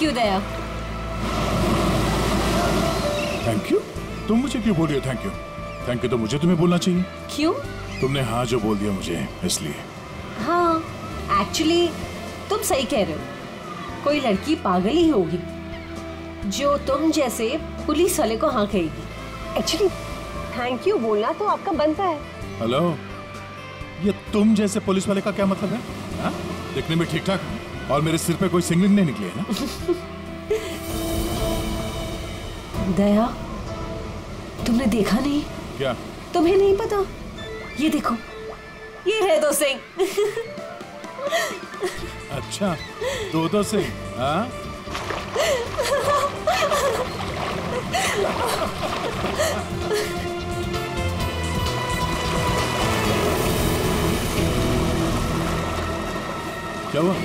You Daya. Thank you? तुम मुझे क्यों बोल रही हो थैंक यू? थैंक यू तो मुझे तुम्हें बोलना चाहिए। क्यों? तुमने हाँ जो बोल दिया मुझे इसलिए। हाँ, एक्चुअली तुम सही कह रहे हो। कोई लड़की पागल ही होगी जो तुम जैसे पुलिस वाले को हाँ कहेगी। एक्चुअली थैंक यू बोलना तो आपका बनता है। हेलो, ये तुम जैसे पुलिस वाले का क्या मतलब है? हा? दिखने में ठीक ठाक और मेरे सिर पे कोई सिंगलिंग नहीं निकली है ना? दया, तुमने देखा नहीं? क्या? तुम्हें नहीं पता? ये देखो, ये है दो सिंह। अच्छा, दो सिंह? हाँ? क्या हुआ?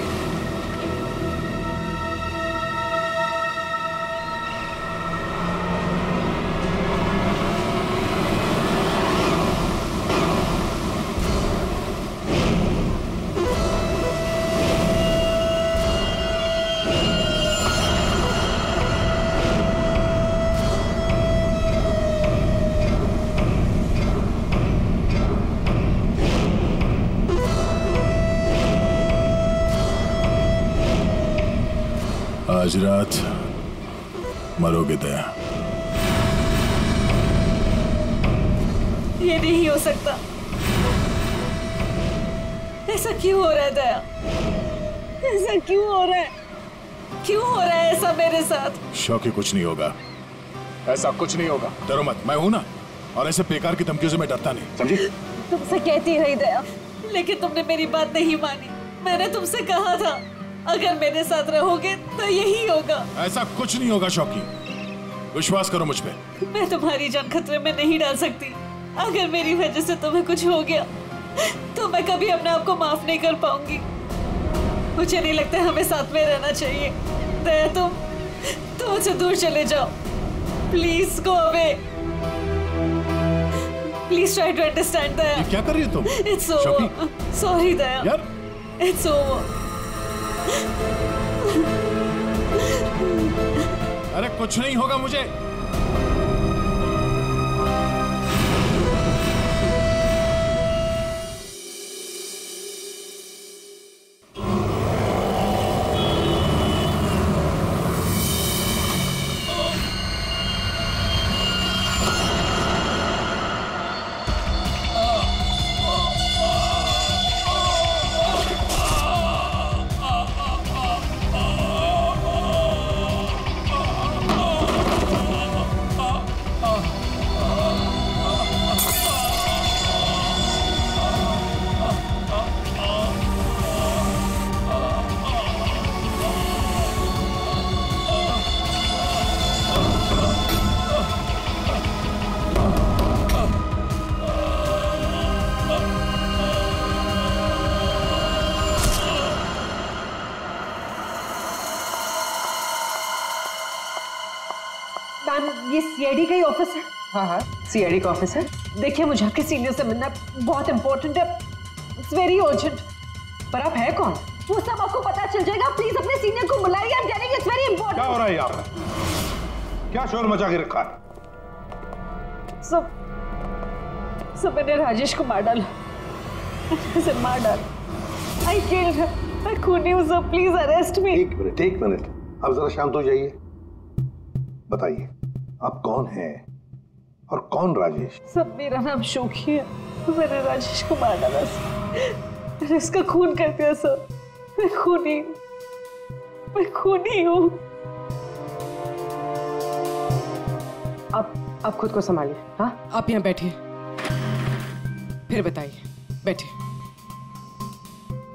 आज रात मरोगे दया। ये नहीं हो सकता। ऐसा क्यों हो रहा है दया? ऐसा क्यों हो रहा है? क्यों हो रहा है ऐसा मेरे साथ? शौकी, कुछ नहीं होगा, ऐसा कुछ नहीं होगा। डरो मत, मैं हूं ना। और ऐसे बेकार की धमकियों से मैं डरता नहीं, समझी? तुमसे कहती रही दया, लेकिन तुमने मेरी बात नहीं मानी। मैंने तुमसे कहा था अगर मेरे साथ रहोगे तो यही होगा। ऐसा कुछ नहीं होगा शौकी, विश्वास करो मुझ पे। मैं तुम्हारी जान खतरे में नहीं डाल सकती। अगर मेरी वजह से तुम्हें कुछ हो गया तो मैं कभी अपने आप को माफ नहीं कर पाऊंगी। मुझे नहीं लगता हमें साथ में रहना चाहिए। दया, तुम मुझसे दूर चले जाओ। Please go away. Please try to understand Daya. ये क्या कर रही हो तुम? It's over. सॉरी दया। यार, इट्स ओवर। अरे कुछ नहीं होगा मुझे। ये सीआईडी का ही ऑफिस है? हाँ हाँ, सीआईडी का ऑफिस है। देखिए, मुझे आपके सीनियर से मिलना बहुत इंपॉर्टेंट है। It's very urgent. पर आप है कौन? वो सब आपको पता चल जाएगा। प्लीज अपने सीनियर को बुलाइए। I am telling it's very important. क्या हो रहा है यहाँ पर? क्या शोर मचा के रखा है? सब मैंने राजेश को मार डाला। उसे मार डाला। I killed him. मैं खूनी हूँ सर, प्लीज अरेस्ट मी। एक मिनट, अब जरा शांत हो जाइए। बताइए, आप कौन हैं और कौन राजेश? सब, मेरा नाम शोकी है। मैंने राजेश को मार डाला सर। इसका खून कर दिया सर। मैं खूनी हूँ। आप खुद को संभालिए। हाँ, आप यहाँ बैठिए, फिर बताइए। बैठिए,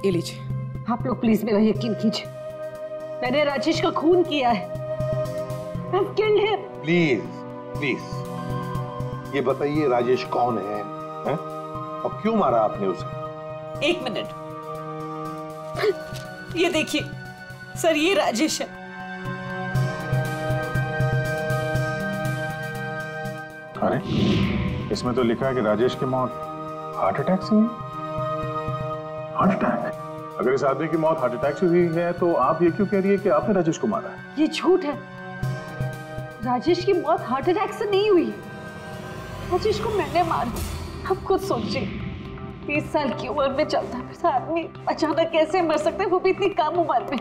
ये लीजिए। आप लोग प्लीज मेरा यकीन कीजिए। मैंने राजेश का खून किया है। I've killed him. प्लीज ये बताइए, राजेश कौन है? और क्यों मारा आपने उसे? एक मिनट, ये देखिए सर, ये राजेश है। अरे, इसमें तो लिखा है कि राजेश की मौत हार्ट अटैक से हुई। Heart attack? अगर इस आदमी की मौत हार्ट अटैक से हुई है तो आप ये क्यों कह रही है कि आपने राजेश को मारा है? ये झूठ है। राजेश की मौत हार्ट अटैक से नहीं हुई। राजेश को मैंने मारा। आप खुद सोचिए, 30 साल की उम्र में चलता फिरता आदमी अचानक कैसे मर सकता है, वो भी इतनी कम उम्र में।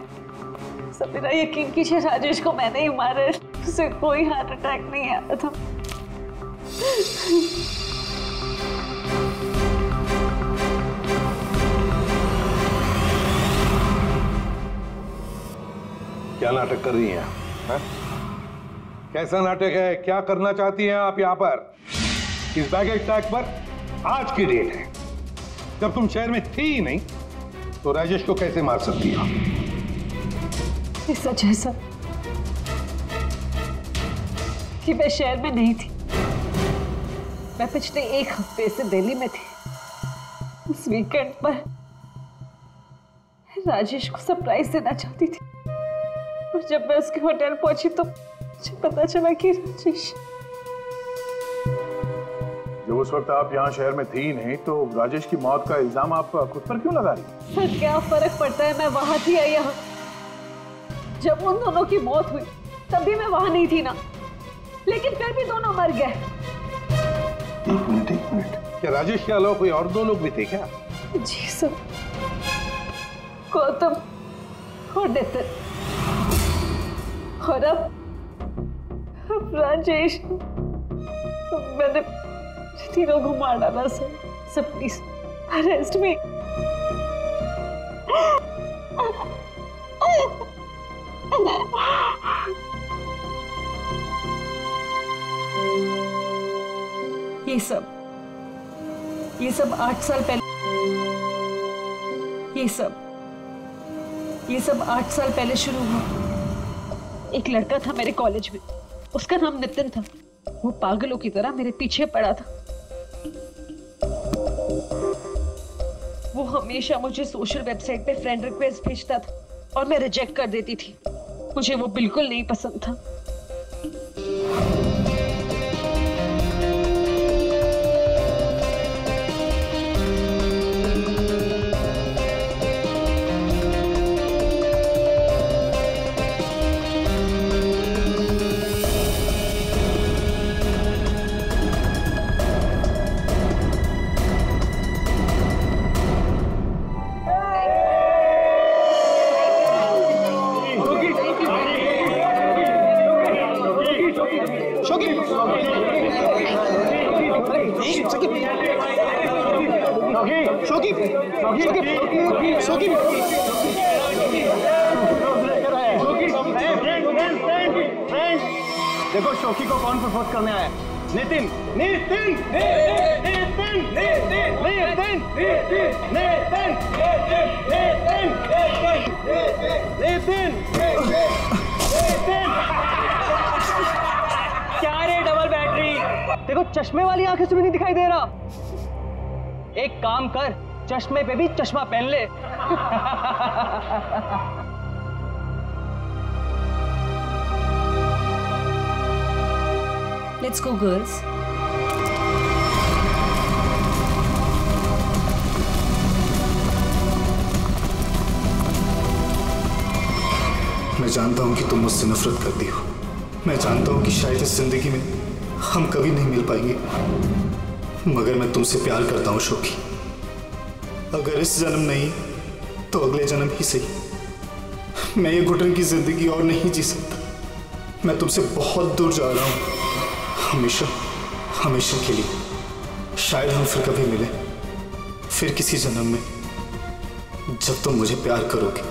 सब मेरा यकीन कीजिए, राजेश को मैंने ही मारा है। उसे कोई हार्ट अटैक नहीं आया था। क्या नाटक कर रही हैं? है? कैसा नाटक है? क्या करना चाहती हैं आप यहाँ पर? इस बैगेज टैग पर आज की डेट है, जब तुम शहर में थी ही नहीं तो राजेश को कैसे मार सकती हो? ये सच है सर कि मैं शहर में नहीं थी। मैं पिछले 1 हफ्ते से दिल्ली में थी। उस वीकेंड पर राजेश को सरप्राइज देना चाहती थी, और जब मैं उसके होटल पहुंची तो मुझे पता चला कि राजेश। जब उस वक्त आप यहाँ शहर में थी नहीं तो राजेश की मौत का इल्जाम आप खुद पर क्यों लगा रही? सर क्या फर्क पड़ता है, मैं वहां थी या यहाँ? जब उन दोनों की मौत हुई तब भी मैं वहां नहीं थी ना, लेकिन फिर भी दोनों मर गए। एक मिनट, क्या राजेश के अलावा कोई और 2 लोग भी थे क्या? जी सर, गौतम और नितिन, और अब राजेश। तो मैंने तीनों को मार डाला सर। प्लीज अरेस्ट मी। ये सब 8 साल पहले, ये सब 8 साल पहले शुरू हुआ। एक लड़का था मेरे कॉलेज में, उसका नाम नितिन था। वो पागलों की तरह मेरे पीछे पड़ा था। वो हमेशा मुझे सोशल वेबसाइट पे फ्रेंड रिक्वेस्ट भेजता था और मैं रिजेक्ट कर देती थी। मुझे वो बिल्कुल नहीं पसंद था। देखो शोकी को कौन प्रपोज करने आया? नितिन। नितिन नितिन नितिन नितिन नितिन नितिन नितिन। क्या रे डबल बैटरी? देखो चश्मे वाली आंखें से भी नहीं दिखाई दे रहा। एक काम कर, चश्मे पे भी चश्मा पहन ले। Let's go, girls. मैं जानता हूं कि तुम मुझसे नफरत करती हो। मैं जानता हूं कि शायद इस जिंदगी में हम कभी नहीं मिल पाएंगे, मगर मैं तुमसे प्यार करता हूं शोकी। अगर इस जन्म नहीं तो अगले जन्म ही सही। मैं ये घुटन की जिंदगी और नहीं जी सकता। मैं तुमसे बहुत दूर जा रहा हूं, हमेशा हमेशा के लिए। शायद हम फिर कभी मिले, फिर किसी जन्म में, जब तुम मुझे प्यार करोगे।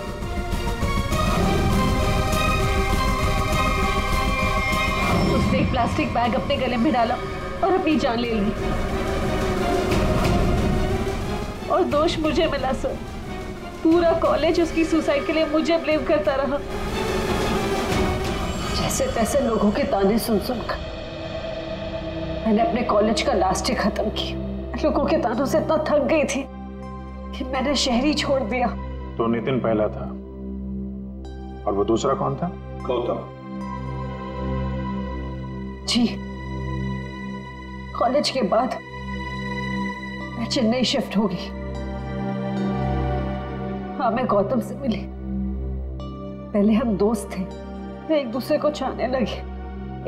उसने एक प्लास्टिक बैग अपने गले में डाला और अपनी जान ले ली, और दोष मुझे मिला सर। पूरा कॉलेज उसकी सुसाइड के लिए मुझे ब्लेम करता रहा। जैसे तैसे लोगों के ताने सुन सुनकर मैंने अपने कॉलेज का लास्ट ईयर खत्म किया। लोगों के तानों से इतना थक गई थी कि मैंने शहर ही छोड़ दिया। तो नितिन पहला था, और वो दूसरा कौन था? गौतम। जी, कॉलेज के बाद मैं चेन्नई शिफ्ट हो गई। हाँ, मैं गौतम से मिली। पहले हम दोस्त थे, फिर एक दूसरे को चाहने लगे।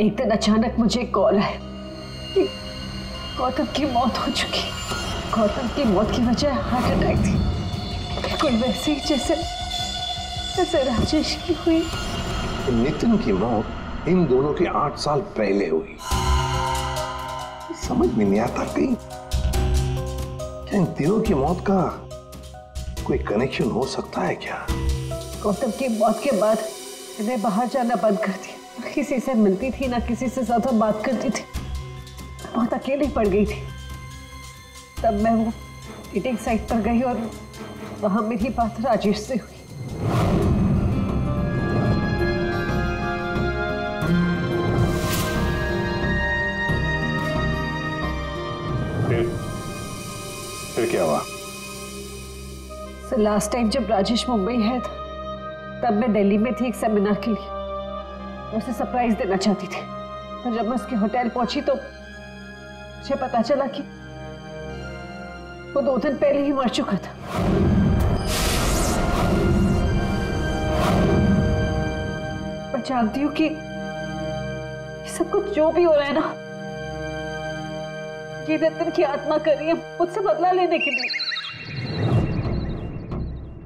एक दिन अचानक मुझे एक कॉल आया कि गौतम की मौत हो चुकी। गौतम की मौत की वजह हार्ट अटैक थी, बिल्कुल वैसे ही जैसे राजेश की हुई। नितिन की मौत इन दोनों के 8 साल पहले हुई। समझ में नहीं आता कहीं क्या इन तीनों की मौत का कोई कनेक्शन हो सकता है क्या? गौतम की मौत के बाद मैंने बाहर जाना बंद कर दिया। ना किसी से मिलती थी, ना किसी से ज्यादा बात करती थी। बहुत अकेली पड़ गई थी। तब मैं वो मीटिंग साइट पर गई और वहां मेरी बात राजेश से हुई। फिर क्या हुआ? सर, लास्ट टाइम जब राजेश मुंबई है था, तब मैं दिल्ली में थी एक सेमिनार के लिए। मैं उसे सरप्राइज देना चाहती थी, पर जब मैं उसके होटल पहुंची तो मुझे पता चला कि वो 2 दिन पहले ही मर चुका था। मैं जानती हूँ कि ये सब कुछ जो भी हो रहा है ना, ये नितिन की आत्मा कर रही है मुझसे बदला लेने के लिए।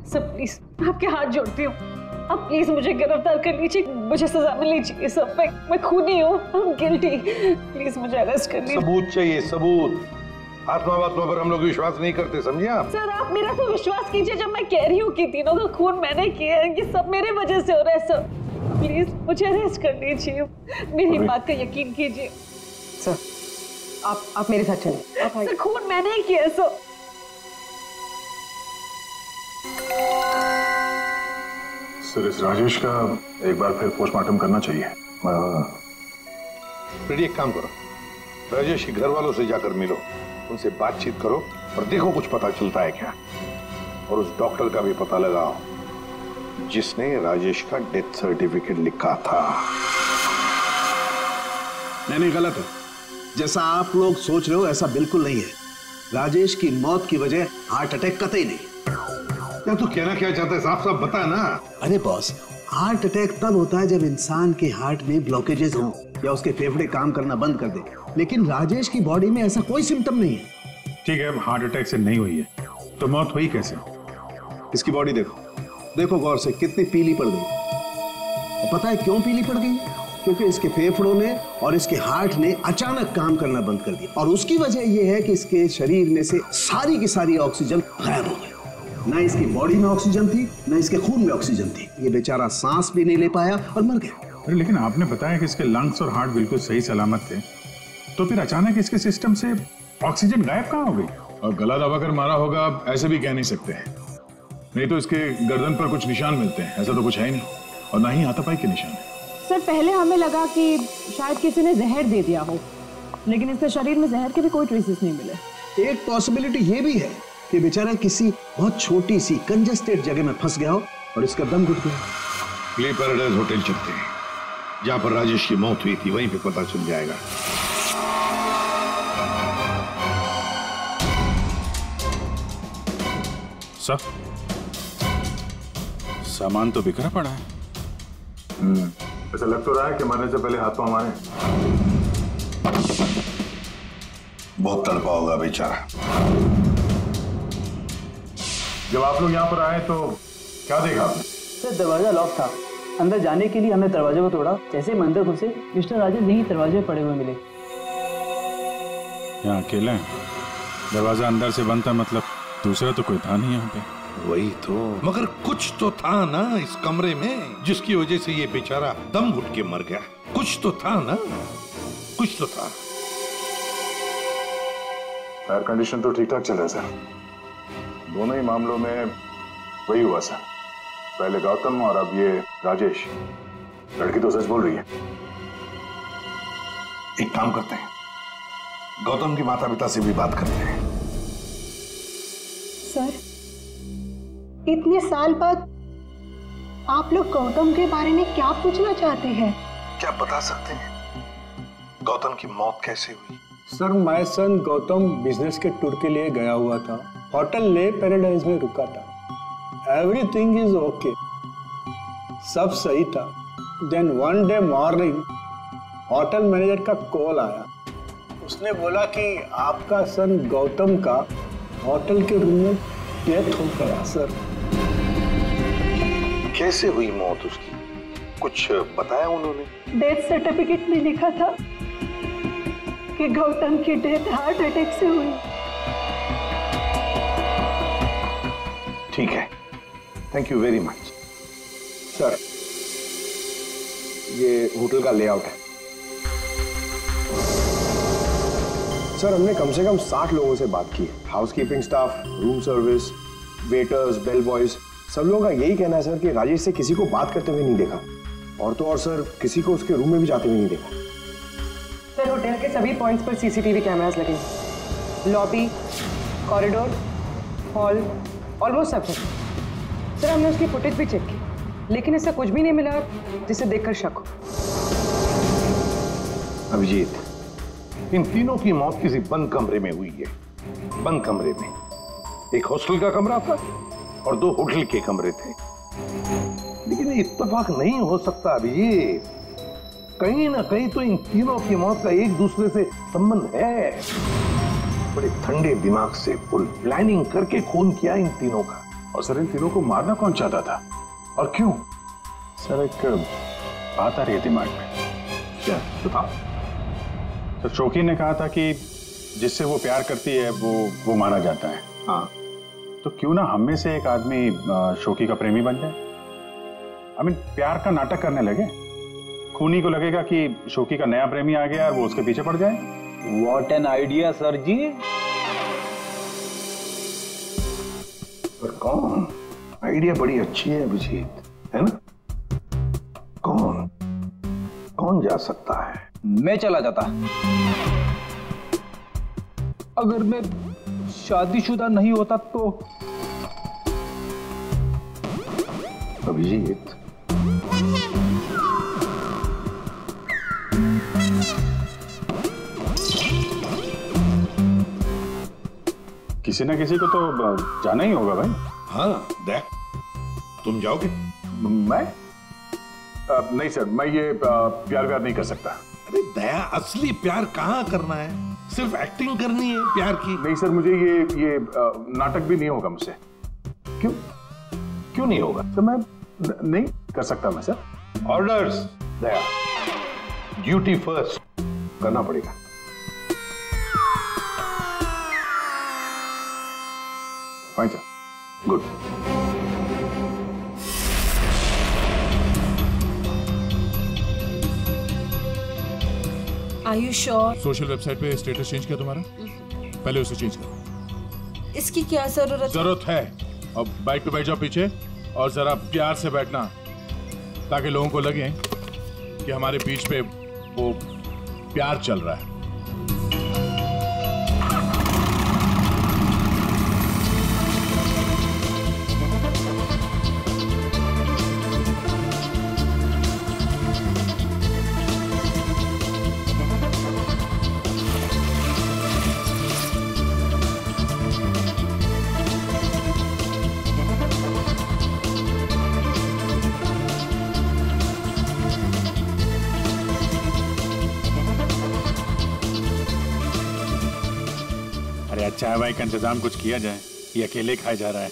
सब प्लीज, मैं आपके हाथ जोड़ती हूँ, आप प्लीज मुझे गिरफ्तार कर लीजिए। मुझे सजा मिलनी चाहिए। सब मैं खूनी हूँ, I'm guilty। प्लीज मुझे अरेस्ट कर लीजिए। सबूत चाहिए, सबूत। आत्मा पर हम लोग विश्वास नहीं करते, समझे आप? सर, आप मेरा तो विश्वास कीजिए जब मैं कह रही हूँ कि तीनों का खून मैंने किया है। ये सब मेरे वजह से हो रहा है सर। प्लीज मुझे अरेस्ट कर लीजिए, मेरी बात का यकीन कीजिए। सर, आप मेरे साथ चलें। सर, खून मैंने ही किया है सर। सर, इस राजेश का एक बार फिर पोस्टमार्टम करना चाहिए। फिर एक काम करो, राजेश के घर वालों से जाकर मिलो, उनसे बातचीत करो और देखो कुछ पता चलता है क्या। और उस डॉक्टर का भी पता लगाओ जिसने राजेश का डेथ सर्टिफिकेट लिखा था। नहीं, गलत है। जैसा आप लोग सोच रहे हो ऐसा बिल्कुल नहीं है। राजेश की मौत की वजह हार्ट अटैक कतई नहीं। क्या तू कहना क्या चाहता है? साफ साफ बता ना। अरे बॉस, हार्ट अटैक तब होता है जब इंसान के हार्ट में ब्लॉकेजेस हो या उसके फेफड़े काम करना बंद कर दे। लेकिन राजेश की बॉडी में ऐसा कोई सिम्टम नहीं है। ठीक है, हार्ट अटैक से नहीं हुई है तो मौत हुई कैसे? इसकी बॉडी देखो गौर से, कितनी पीली पड़ गई। और पता है क्यों पीली पड़ गई? क्योंकि इसके फेफड़ों ने और इसके हार्ट ने अचानक काम करना बंद कर दिया। और उसकी वजह यह है कि इसके शरीर में से सारी की सारी ऑक्सीजन गायब हो गई। ना इसकी बॉडी में ऑक्सीजन थी, ना इसके खून में ऑक्सीजन थी। ये बेचारा सांस भी नहीं ले पाया और मर गया। अरे लेकिन आपने बताया कि इसके लंग्स और हार्ट बिल्कुल सही सलामत थे, तो फिर अचानक इसके सिस्टम से ऑक्सीजन गायब कहाँ हो गई? और गला दबाकर मारा होगा, ऐसे भी कह नहीं सकते। नहीं तो इसके गर्दन पर कुछ निशान मिलते हैं, ऐसा तो कुछ है ही नहीं, और ना ही हाथापाई के निशान है। सर, पहले हमें लगा कि शायद किसी ने जहर दे दिया हो, लेकिन इसके शरीर में जहर के भी कोई ट्रेसेस नहीं मिले। एक पॉसिबिलिटी ये भी है कि बेचारा किसी बहुत छोटी सी कंजेस्टेड जगह में फंस गया हो और इसका दम घुट गया। प्ले पैराडाइज होटल चलते हैं, जहां पर राजेश की मौत हुई थी, वहीं पे पता चल जाएगा। सब सामान तो बिखरा पड़ा है। ऐसा लग तो रहा है कि मरने से पहले हाथ पांव मारे। बहुत तड़पा होगा बेचारा। जब आप लोग यहाँ पर आए तो क्या देखा आपने? सर, दरवाजा लॉक था। अंदर जाने के लिए हमने दरवाजे को तोड़ा। जैसे ही अंदर घुसे, मिस्टर राजेश यहीं दरवाजे पड़े हुए मिले। यहाँ अकेले हैं, दरवाजा अंदर से बंद था, मतलब दूसरा तो कोई था नहीं यहाँ पे। वही तो, मगर कुछ तो था ना इस कमरे में जिसकी वजह से ये बेचारा दम घुट के मर गया। कुछ तो था ना, कुछ तो था। एयर कंडीशन तो ठीक ठाक चल रहा है सर। दोनों ही मामलों में वही हुआ सर, पहले गौतम और अब ये राजेश। लड़की तो सच बोल रही है। एक काम करते हैं, गौतम के माता पिता से भी बात करते हैं। सर, इतने साल बाद आप लोग गौतम के बारे में क्या पूछना चाहते हैं? क्या बता सकते हैं गौतम की मौत कैसे हुई? Sir, my son Gautam business के टूर के लिए गया हुआ था। होटल ले पैराडाइज में रुका था। एवरीथिंग इज ओके, सब सही था। Then one day morning hotel manager का कॉल आया। उसने बोला कि आपका सन गौतम का होटल के रूम में डेथ हो गया सर। कैसे हुई मौत उसकी, कुछ बताया उन्होंने? डेथ सर्टिफिकेट में लिखा था कि गौतम की डेथ हार्ट अटैक से हुई। ठीक है, thank you very much. Sir, ये होटल का लेआउट है। सर, हमने कम से कम 60 लोगों से बात की है। Housekeeping staff, room service, waiters, bell boys, सब लोगों का यही कहना है सर कि राजेश से किसी को बात करते हुए नहीं देखा, और तो और सर किसी को उसके रूम में भी जाते हुए नहीं देखा। सर, होटल के सभी पॉइंट्स पर सीसीटीवी कैमरास लगे हैं। लॉबी, कॉरिडोर, हॉल, ऑलमोस्ट सब जगह। सर, हमने उसकी फुटेज भी चेक की, लेकिन ऐसा कुछ भी नहीं मिला जिसे देखकर शक हो। अभिजीत, इन तीनों की मौत किसी बंद कमरे में हुई है। बंद कमरे में एक हॉस्टल का कमरा था और 2 होटल के कमरे थे। लेकिन इत्तेफाक नहीं हो सकता अभिजीत, कहीं ना कहीं तो इन तीनों की मौत का एक दूसरे से संबंध है। बड़े ठंडे दिमाग से फुल प्लानिंग करके खून किया इन तीनों का। और सर, इन तीनों को मारना कौन चाहता था और क्यों? सर, एक बात आ रही है दिमाग में। क्या बताओ? सर, शौकी ने कहा था कि जिससे वो प्यार करती है वो मारा जाता है। हाँ, तो क्यों ना हम में से एक आदमी शौकी का प्रेमी बन जाए। प्यार का नाटक करने लगे। खूनी को लगेगा कि शौकी का नया प्रेमी आ गया और वो उसके पीछे पड़ जाए। व्हाट एन आइडिया सर जी। पर कौन? आइडिया बड़ी अच्छी है अभिजीत, है ना? कौन जा सकता है? मैं चला जाता। अगर मैं शादीशुदा नहीं होता तो। अभिजीत, किसी ना किसी को तो जाना ही होगा भाई। हाँ, देख, तुम जाओगे? मैं नहीं सर, मैं ये प्यार नहीं कर सकता। अरे दया, असली प्यार कहाँ करना है? सिर्फ एक्टिंग करनी है प्यार की। नहीं सर, मुझे ये नाटक भी नहीं होगा मुझसे। क्यों नहीं होगा? तो मैं नहीं कर सकता मैं सर। ऑर्डर्स दया, ड्यूटी फर्स्ट करना पड़ेगा। Fine sir, good. Are you sure? Social website पे स्टेटस चेंज किया तुम्हारा? पहले उसे चेंज करो। इसकी क्या जरूरत है? अब बाइक पे बैठ जाओ पीछे और जरा प्यार से बैठना, ताकि लोगों को लगे कि हमारे बीच पे वो प्यार चल रहा है। चाय वाय का इंतजाम कुछ किया जाए, ये अकेले खाया जा रहा है।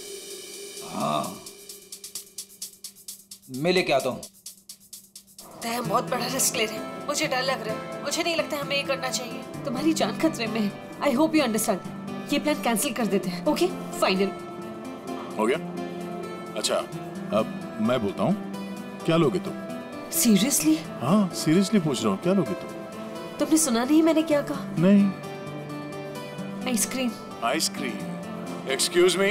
हाँ, मैं लेके आता हूँ। हम बहुत बड़ा रिस्क ले रहे हैं, मुझे डर लग रहा है। मुझे नहीं लगता हमें ये करना चाहिए। तुम्हारी जान खतरे में है। I hope you understand. ये प्लान कैंसिल कर देते हैं। ओके, फाइनल हो गया? अच्छा, अब मैं बोलता हूँ, क्या लोगे तुम? सीरियसली? हाँ, सीरियसली पूछ रहा हूँ, क्या लोगे तुम? तुमने सुना नहीं मैंने क्या कहा? नहीं। आइसक्रीम। आइसक्रीम? Excuse me?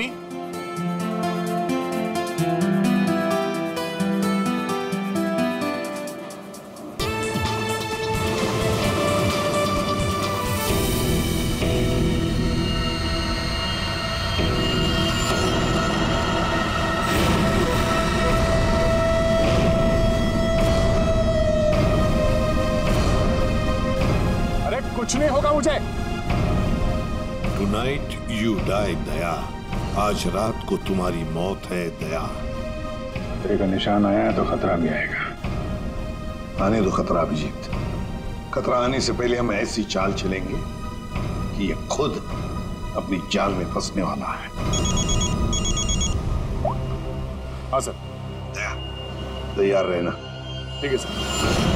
अरे कुछ नहीं होगा मुझे। Tonight you die, दया। आज रात को तुम्हारी मौत है दया। खतरे का निशान आया है तो खतरा भी आएगा। आने दो खतरा अभिजीत। खतरा आने से पहले हम ऐसी चाल चलेंगे कि ये खुद अपनी जाल में फंसने वाला है। हाँ सर। दया, तैयार रहना। ठीक है सर।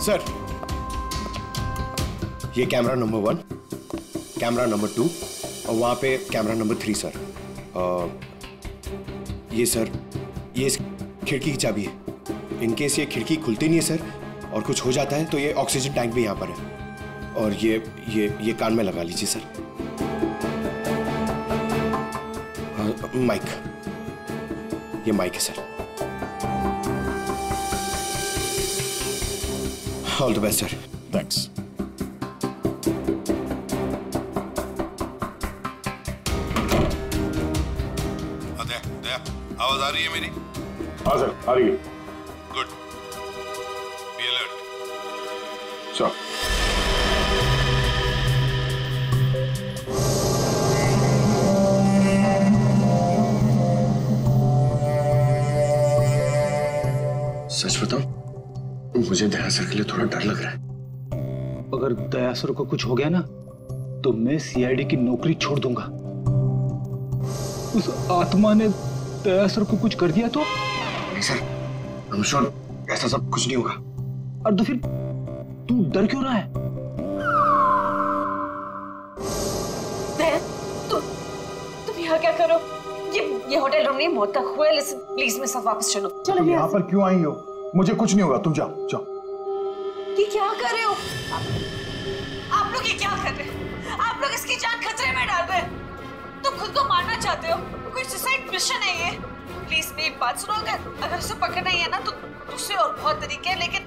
सर, ये कैमरा नंबर 1, कैमरा नंबर 2 और वहां पे कैमरा नंबर 3 सर। ये सर, ये इस खिड़की की चाबी है। इनकेस ये खिड़की खुलती नहीं है सर और कुछ हो जाता है तो ये ऑक्सीजन टैंक भी यहाँ पर है। और ये कान में लगा लीजिए सर। माइक, ये माइक है sir. All the best sir. Thanks. Daya, आवाज आ रही है मेरी? हाँ सर, आ रही है। गुड। Be alert. सर। सच बताऊं, मुझे दया सर के लिए थोड़ा डर लग रहा है। अगर दया सर को कुछ हो गया ना तो मैं सीआईडी की नौकरी छोड़ दूंगा। उस आत्मा ने दया सर को कुछ कर दिया तो? नहीं सर, I'm sure ऐसा सब कुछ नहीं होगा। और तो फिर तू डर क्यों रहा है? दया, तुम यहाँ क्या करो? ये होटल रूम नहीं, मौत का कुआं है। लिसन प्लीज, मेरे साथ वापस चलो। तुम यहाँ पर क्यों आई हो? मुझे कुछ नहीं होगा, तुम जाओ जाओ। ये क्या कर रहे हो आप लोग? ये क्या कर रहे हो आप लोग? इसकी जान खतरे में डाल रहे हैं। तुम खुद को मारना चाहते हो? कोई सुसाइड मिशन है ये? प्लीज मेरी बात सुनो। अगर उसे पकड़ना ही है ना तो दूसरे और बहुत तरीके हैं, लेकिन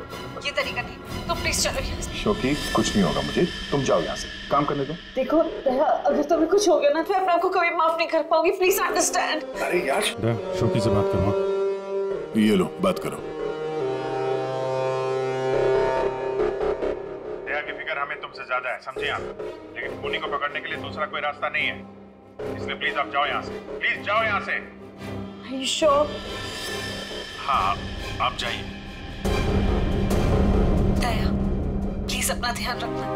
ये तरीका नहीं। तो प्लीज चलो यहाँ से। शोकी, कुछ नहीं होगा मुझे, तुम जाओ यहाँ से, काम करने दो। देखो दया, अगर तुम्हें कुछ हो गया ना तो मैं अपने आप को कभी माफ नहीं कर पाऊंगी। Please understand. अरे यार, शोकी से बात करो। ये लो, बात करो। दया की फिक्र हमें तुमसे ज्यादा है, समझे आप? लेकिन खूनी को पकड़ने के लिए दूसरा कोई रास्ता नहीं है, इसलिए प्लीज आप जाओ यहाँ से। प्लीज जाओ यहाँ से। Are you sure? हाँ, आप जाइए। दया, प्लीज अपना ध्यान रखना।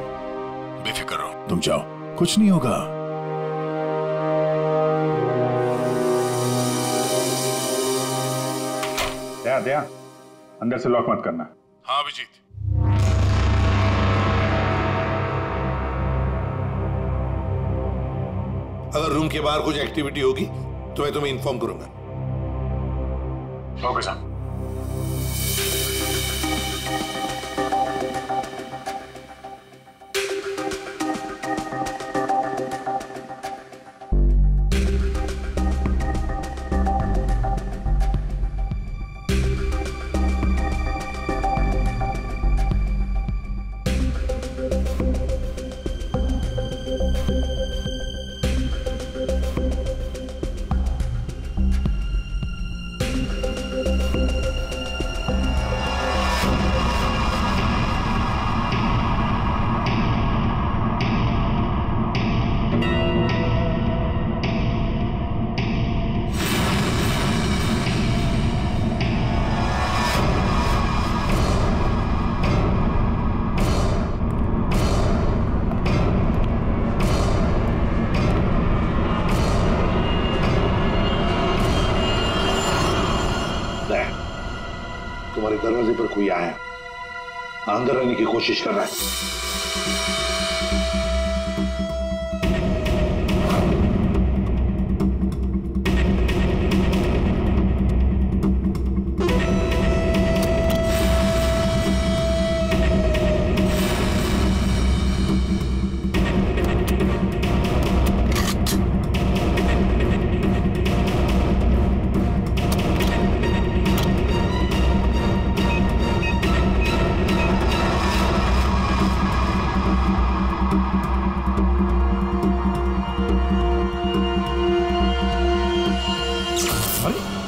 बेफिक्र रहो, तुम जाओ, कुछ नहीं होगा। दया, दया, अंदर से लॉक मत करना। हाँ अभिजीत। अगर रूम के बाहर कुछ एक्टिविटी होगी तो मैं तुम्हें इन्फॉर्म करूंगा। Okay sir. तुम्हारे दरवाजे पर कोई आया, अंदर आने की कोशिश कर रहा है।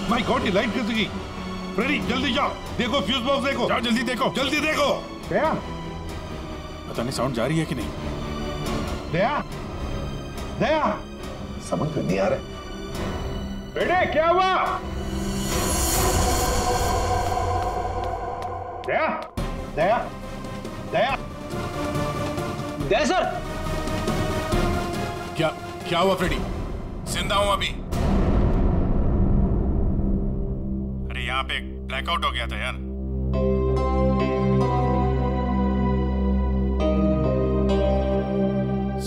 माय गॉड, ये लाइट कैसे गई? फ्रेडी जल्दी जाओ, देखो फ्यूज बॉक्स देखो। जाओ जल्दी देखो, जल्दी देखो। दया, पता नहीं साउंड जा रही है कि नहीं। दया, दया, समझ में नहीं आ रहा। बेटे क्या हुआ? दया, दया, दया, दया सर। क्या हुआ फ्रेडी? जिंदा हूं अभी। अरे यहाँ पे ब्लैकआउट हो गया था यार।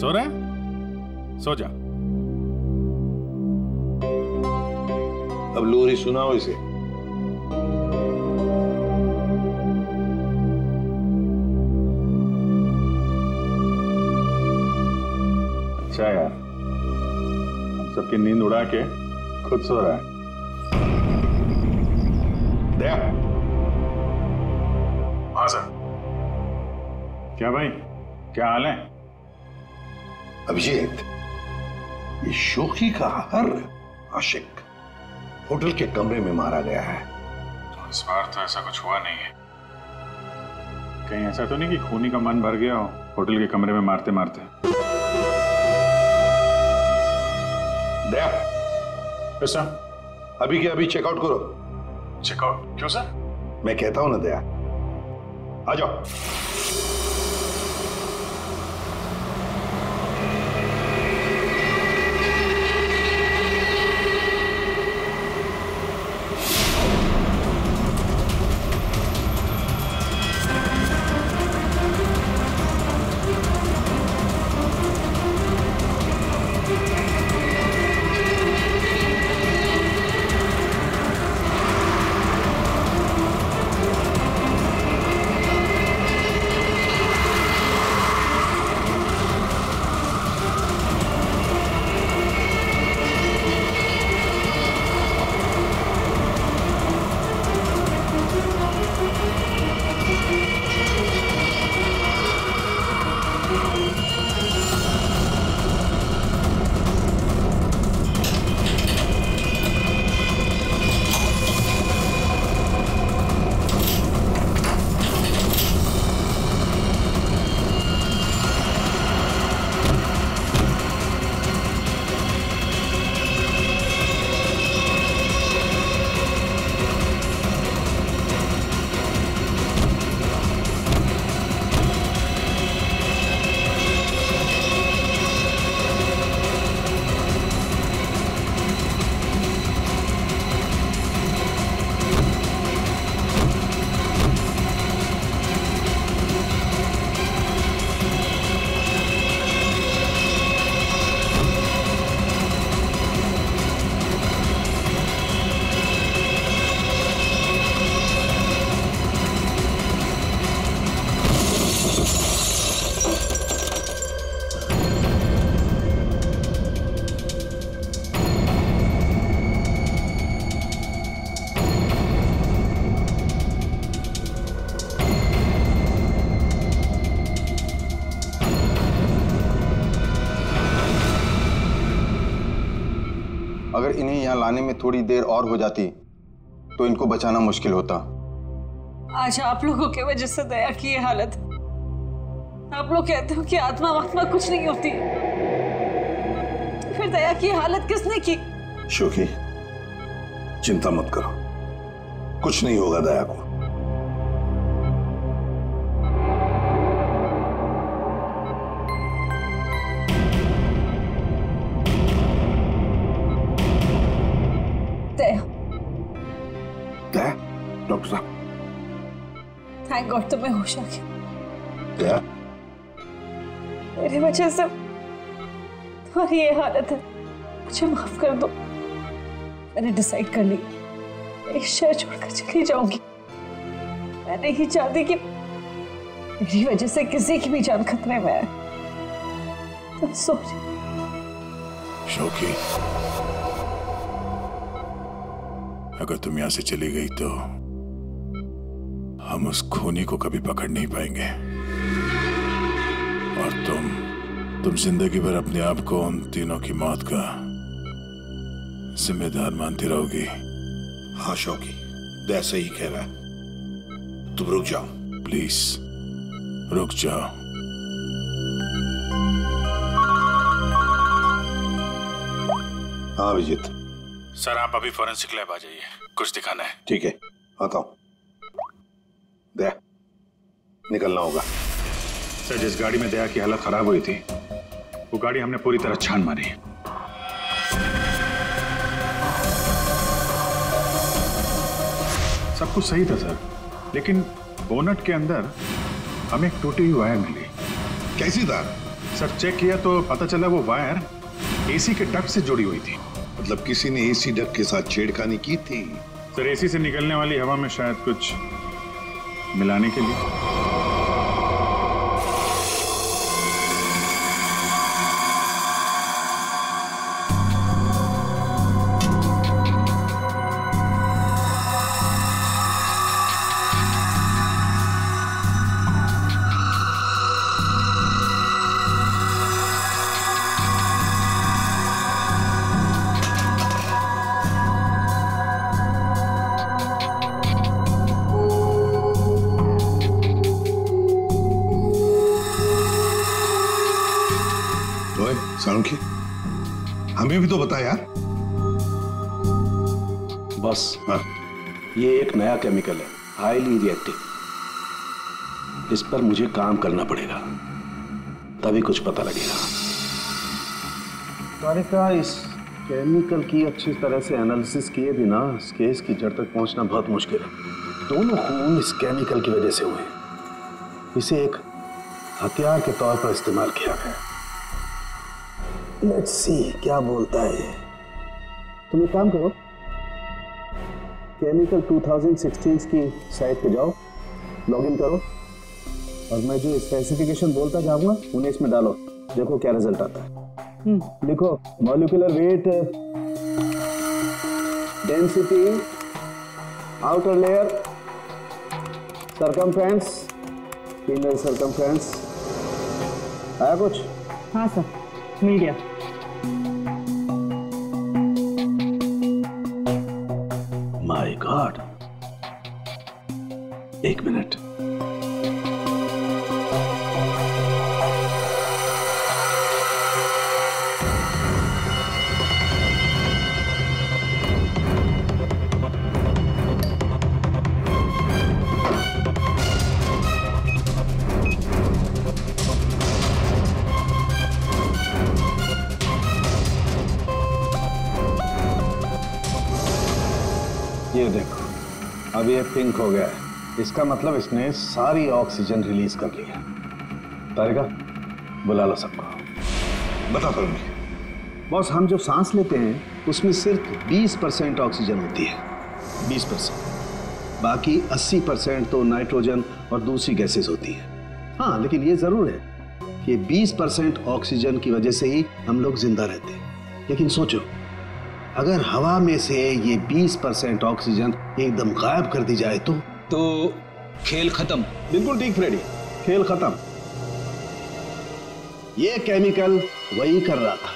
सो रहा है? सो जा। अब लोरी सुनाओ इसे। अच्छा यार, हम सबकी नींद उड़ा के खुद सो रहा है। दया। हाँ सर। क्या भाई, क्या हाल है? अभिजीत, ये शोखी का हर आशिक होटल के कमरे में मारा गया है। तो इस बार तो ऐसा कुछ हुआ नहीं है। कहीं ऐसा तो नहीं कि खूनी का मन भर गया हो होटल के कमरे में मारते मारते। दया, सर। अभी के अभी चेकआउट करो। चेकआउट? क्यों सर? मैं कहता हूं ना दया, आ जाओ। अगर इन्हें यहाँ लाने में थोड़ी देर और हो जाती तो इनको बचाना मुश्किल होता। आज आप लोगों की वजह से दया की ये हालत। आप लोग कहते हो कि आत्मा वात्मा कुछ नहीं होती, तो फिर दया की हालत किसने की? शोखी, चिंता मत करो, कुछ नहीं होगा दया को। दया, डॉक्टर साहब, थैंक गॉड तुम्हें होश आ गया। दया, मेरी वजह से तुम्हारी ये हालत है, मुझे माफ कर दो। मैंने डिसाइड कर ली, इस शहर छोड़कर चली जाऊंगी। मैं नहीं चाहती कि मेरी वजह से किसी की भी जान खतरे में है। तुम सॉरी। शोखी, अगर तुम यहां से चली गई तो हम उस खूनी को कभी पकड़ नहीं पाएंगे, और तुम जिंदगी भर अपने आप को उन तीनों की मौत का जिम्मेदार मानती रहोगी। हाँ शौकी, दया सही कह रहा है। तुम रुक जाओ प्लीज, रुक जाओ। हाँ विजित। सर आप अभी फॉरेंसिक लैब आ जाइए, कुछ दिखाना है। ठीक है, आता हूं। दया, निकलना होगा। सर जिस गाड़ी में दया की हालत खराब हुई थी, वो गाड़ी हमने पूरी तरह छान मारी। सब कुछ सही था सर, लेकिन बोनट के अंदर हमें एक टूटी हुई वायर मिली। कैसी तार? सर चेक किया तो पता चला वो वायर एसी के डक्ट से जुड़ी हुई थी। मतलब किसी ने एसी डक्ट के साथ छेड़खानी की थी? सर एसी से निकलने वाली हवा में शायद कुछ मिलाने के लिए। सालुंखे, हमें भी तो बता यार। बस हाँ। ये एक नया केमिकल है, हाईली रिएक्टिव। इस पर मुझे काम करना पड़ेगा, तभी कुछ पता लगेगा। तारिका, इस केमिकल की अच्छी तरह से एनालिसिस किए बिना इस केस की जड़ तक पहुंचना बहुत मुश्किल है। दोनों खून इस केमिकल की वजह से हुए। इसे एक हथियार के तौर पर इस्तेमाल किया गया। लेट्स सी क्या बोलता है। तुम एक काम करो, केमिकल 2016 की साइट पे जाओ, लॉगिन करो और मैं जो स्पेसिफिकेशन बोलता जाऊंगा उन्हें इसमें डालो, देखो क्या रिजल्ट आता है। लिखो molecular weight, density, outer layer, circumference, inner circumference. आया कुछ? हाँ सर, मिल गया। माय गॉड, एक मिनट। ये देखो, अब ये पिंक हो गया है। इसका मतलब इसने सारी ऑक्सीजन रिलीज कर ली है। तारिका, बुला लो सबको। बता करूंगी। बॉस, हम जो सांस लेते हैं उसमें सिर्फ 20% ऑक्सीजन होती है, 20%। बाकी 80% तो नाइट्रोजन और दूसरी गैसेस होती है। हाँ, लेकिन ये जरूर है कि 20% ऑक्सीजन की वजह से ही हम लोग जिंदा रहते हैं। लेकिन सोचो, अगर हवा में से ये 20% ऑक्सीजन एकदम गायब कर दी जाए तो खेल खत्म। बिल्कुल ठीक फ्रेडी, खेल खत्म। ये केमिकल वही कर रहा था।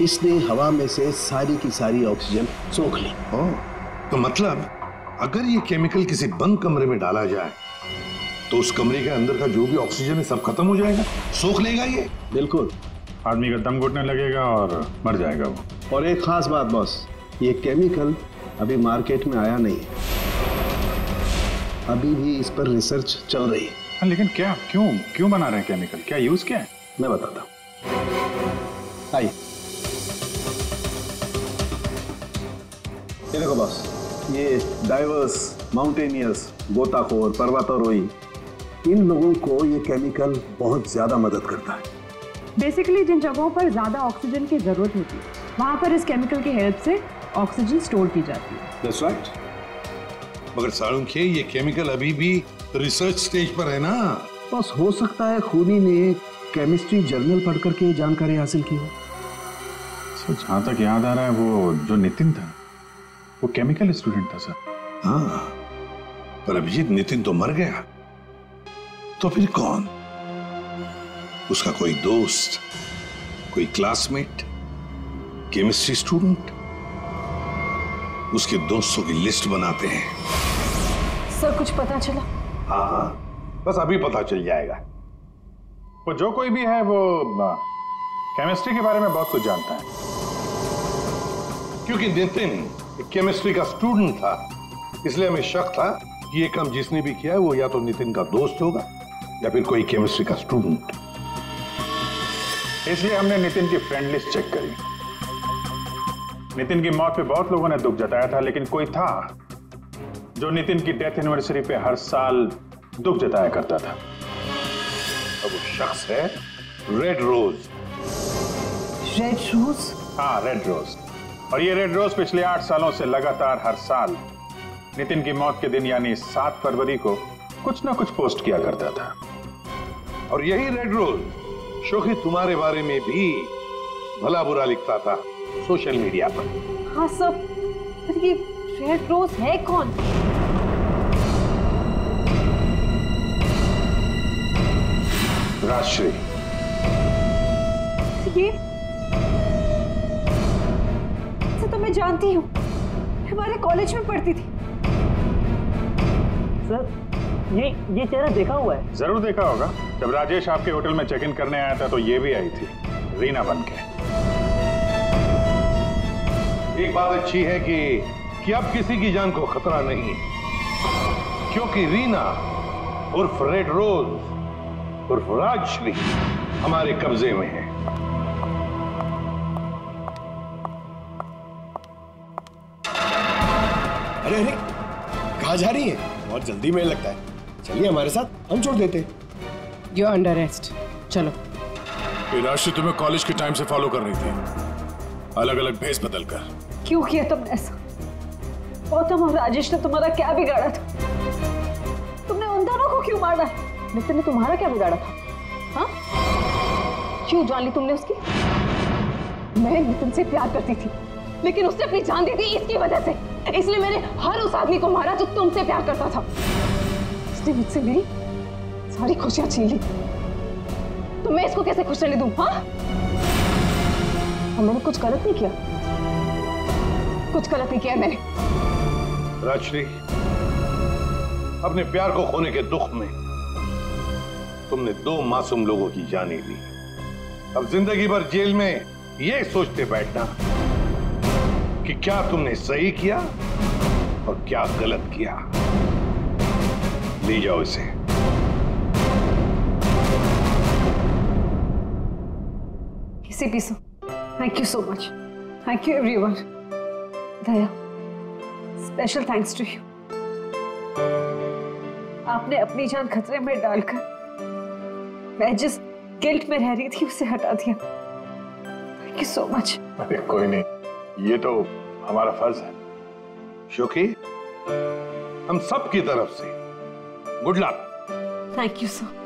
इसने हवा में से सारी की सारी ऑक्सीजन सोख ली। तो मतलब अगर ये केमिकल किसी बंद कमरे में डाला जाए तो उस कमरे के अंदर का जो भी ऑक्सीजन है सब खत्म हो जाएगा, सोख लेगा ये। बिल्कुल। आदमी का दम घुटने लगेगा और मर जाएगा वो। और एक खास बात बॉस, ये केमिकल अभी मार्केट में आया नहीं है, अभी भी इस पर रिसर्च चल रही है। लेकिन क्या, क्यों बना रहे हैं केमिकल? क्या यूज क्या है? मैं बताता हूं। आइए, ये देखो बॉस, ये डाइवर्स, माउंटेनियर्स, गोताखोर, पर्वतारोही, इन लोगों को ये केमिकल बहुत ज्यादा मदद करता है। बेसिकली जिन जगहों पर ज्यादा ऑक्सीजन की जरूरत होती है वहां पर इस केमिकल की हेल्प से ऑक्सीजन स्टोर की जाती है। That's right. मगर सालुंखे, ये केमिकल अभी भी रिसर्च स्टेज पर है ना। बस हो सकता है खूनी ने केमिस्ट्री जर्नल पढ़ करके जानकारी हासिल की हो। जहां तक याद आ रहा है वो जो नितिन था वो केमिकल स्टूडेंट था सर। हाँ, पर अभिजीत, नितिन तो मर गया, तो फिर कौन? उसका कोई दोस्त, कोई क्लासमेट, केमिस्ट्री स्टूडेंट? उसके दोस्तों की लिस्ट बनाते हैं। सर कुछ पता चला? हाँ हाँ, बस अभी पता चल जाएगा। वो जो कोई भी है वो केमिस्ट्री के बारे में बहुत कुछ जानता है। क्योंकि नितिन केमिस्ट्री का स्टूडेंट था, इसलिए हमें शक था कि ये काम जिसने भी किया है वो या तो नितिन का दोस्त होगा या फिर कोई केमिस्ट्री का स्टूडेंट। इसलिए हमने नितिन की फ्रेंड लिस्ट चेक करी। नितिन की मौत पे बहुत लोगों ने दुख जताया था, लेकिन कोई था जो नितिन की डेथ एनिवर्सरी पे हर साल दुख जताया करता था। अब वो शख्स है रेड रोज। Red rose? हाँ, रेड रोज। और ये रेड रोज पिछले 8 सालों से लगातार हर साल नितिन की मौत के दिन यानी 7 फरवरी को कुछ ना कुछ पोस्ट किया करता था। और यही रेड रोज शोखी तुम्हारे बारे में भी भला बुरा लिखता था सोशल मीडिया पर। हाँ सर, पर ये रेड रोज है कौन? राजश्री। ये तो मैं जानती हूँ, हमारे कॉलेज में पढ़ती थी। सर ये चेहरा देखा हुआ है। जरूर देखा होगा, जब राजेश आपके होटल में चेक इन करने आया था तो ये भी आई थी, रीना बनके। एक बात अच्छी है कि अब किसी की जान को खतरा नहीं, क्योंकि रीना उर्फ रेड रोज उर्फ राजश्री हमारे कब्जे में है। अरे अरे, कहाँ जा रही है? बहुत जल्दी में लगता है। चलिए हमारे साथ, हम छोड़ देते। यू आर अंडर अरेस्ट, चलो। ये राशि तुम्हें कॉलेज के टाइम से फॉलो कर रही थी, अलग अलग भेस बदल कर। क्यों किया तुमने ऐसा? गौतम और राजेश ने तुम्हारा क्या बिगाड़ा था? तुमने उन दोनों को क्यों मारा? नितिन ने तुम्हारा क्या बिगाड़ा था? हाँ? क्यों जान ली तुमने उसकी? मैं नितिन से प्यार करती थी, लेकिन उसने अपनी जान दी थी इसकी वजह से। इसलिए मैंने हर उस आदमी को मारा जो तुमसे प्यार करता था। उसने मुझसे मेरी सारी खुशियां छीन ली, तो मैं इसको कैसे खुश रहने दूं? हाँ? और मैंने कुछ गलत नहीं किया, कुछ गलत नहीं किया मैंने। राजश्री, अपने प्यार को खोने के दुख में तुमने 2 मासूम लोगों की जानें ली। अब जिंदगी भर जेल में ये सोचते बैठना कि क्या तुमने सही किया और क्या गलत किया। ले जाओ इसे। इसे पीसो। Thank you so much. Thank you everyone. Daya, special thanks to you. आपने अपनी जान खतरे में डालकर मैं जिस गिल्ट में रह रही थी उसे हटा दिया। Thank you so much. अरे कोई नहीं, ये तो हमारा फर्ज है। शोखी, हम सब की तरफ से good luck. Thank you sir.